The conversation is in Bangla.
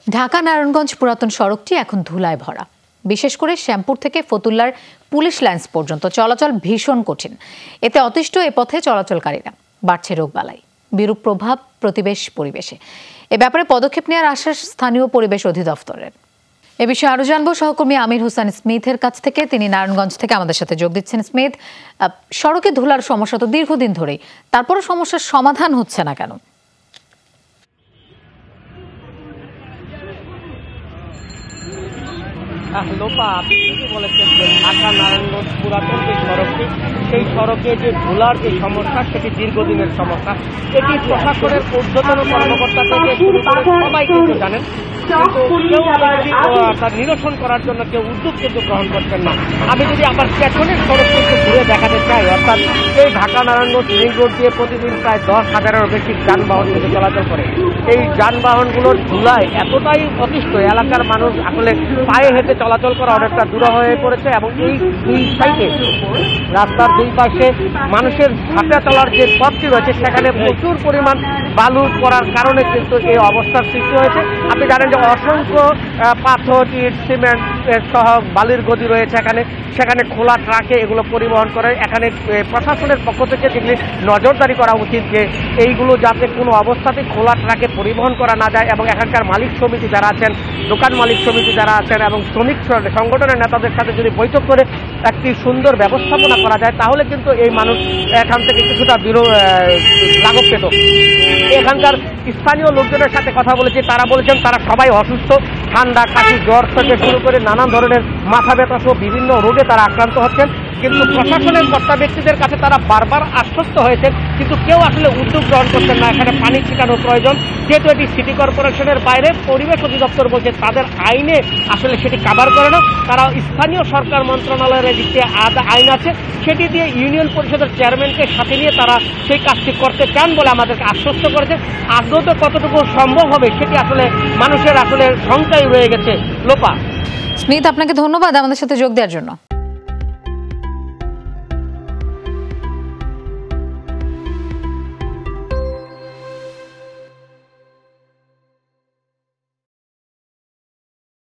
ঢাকা নারায়ণগঞ্জ পুরাতন সড়কটি এখন ধুলায় ভরা। বিশেষ করে শ্যামপুর থেকে ফতুল্লার পুলিশ লাইন্স পর্যন্ত চলাচল ভীষণ কঠিন। এতে অতিষ্ঠ এ পথে চলাচলকারীরা। বাড়ছে রোগবালাই, বিরূপ প্রভাব প্রতিবেশ পরিবেশে। এ ব্যাপারে পদক্ষেপ নেওয়ার আশ্বাস স্থানীয় পরিবেশ অধিদপ্তরের। এ বিষয়ে আরো জানবো সহকর্মী আমির হোসেন স্মিথের কাছ থেকে। তিনি নারায়ণগঞ্জ থেকে আমাদের সাথে যোগ দিচ্ছেন। স্মিথ, সড়কে ধুলার সমস্যা তো দীর্ঘদিন ধরেই, তারপরও সমস্যার সমাধান হচ্ছে না কেন? লোপা, আপনি ঠিকই বলেছেন যে ঢাকা নারায়ণগঞ্জ পুরাতন যে সড়কটি, সেই সড়কে যে ধুলার যে সমস্যা সেটি দীর্ঘদিনের সমস্যা। এটি প্রশাসনের ঊর্ধ্বতন কর্মকর্তা থেকে শুরু করে সবাই কিন্তু জানেন, কিন্তু কেউ তার নিরসন করার জন্য কেউ উদ্যোগ কিন্তু গ্রহণ করছেন না। আমি যদি আবার পেছনের সড়কটি একটু ঘুরে দেখাতে চাই, অর্থাৎ এই ঢাকা নারায়ণগঞ্জ লিং রোড দিয়ে প্রতিদিন প্রায় 10,000-এরও বেশি যানবাহন কিন্তু চলাচল করে। এই যানবাহনগুলোর ধুলায় এতটাই অতিষ্ঠ, এলাকার মানুষ আসলে পায়ে হেঁটে চলাচল করা অনেকটা দূর হয়ে পড়েছে। এবং এই দুই সাইডে, রাস্তার দুই পাশে মানুষের হাঁটা চলার যে পথটি রয়েছে সেখানে প্রচুর পরিমাণ বালু পড়ার কারণে কিন্তু এই অবস্থার সৃষ্টি হয়েছে। আপনি জানেন যে অসংখ্য পাথর, ইট, সিমেন্ট সহ বালির গদি রয়েছে এখানে। সেখানে খোলা ট্রাকে এগুলো পরিবহন করে। এখানে প্রশাসনের পক্ষ থেকে যেগুলি নজরদারি করা উচিত যে এইগুলো যাতে কোনো অবস্থাতেই খোলা ট্রাকে পরিবহন করা না যায়, এবং এখানকার মালিক সমিতি যারা আছেন, দোকান মালিক সমিতি যারা আছেন এবং শ্রমিক সংগঠনের নেতাদের সাথে যদি বৈঠক করে একটি সুন্দর ব্যবস্থাপনা করা যায়, তাহলে কিন্তু এই মানুষ এখান থেকে কিছুটা লাঘব পেত। এখানকার স্থানীয় লোকজনের সাথে কথা বলেছি, তারা বলেছেন তারা সবাই অসুস্থ। ঠান্ডা, কাশি, জ্বর থেকে শুরু করে নানান ধরনের মাথা ব্যথা সহ বিভিন্ন রোগে তারা আক্রান্ত হচ্ছেন। কিন্তু প্রশাসনের কর্তা ব্যক্তিদের কাছে তারা বারবার আশ্বস্ত হয়েছেন, কিন্তু কেউ আসলে উদ্যোগ গ্রহণ করছেন না। এখানে পানি ছিটানো প্রয়োজন, যেহেতু এটি সিটি কর্পোরেশনের বাইরে। পরিবেশ অধিদপ্তর বলছে তাদের আইনে আসলে সেটি কাভার করে না। তারা স্থানীয় সরকার মন্ত্রণালয়ের দিক থেকে আইন আছে, সেটি দিয়ে ইউনিয়ন পরিষদের চেয়ারম্যানকে সাথে নিয়ে তারা সেই কাজটি করতে চান বলে আমাদেরকে আশ্বস্ত করেছে। আদৌ তো কতটুকু সম্ভব হবে সেটি আসলে মানুষের আসলে শঙ্কাই রয়ে গেছে। লোপা, স্মিথ, আপনাকে ধন্যবাদ আমাদের সাথে যোগ দেওয়ার জন্য।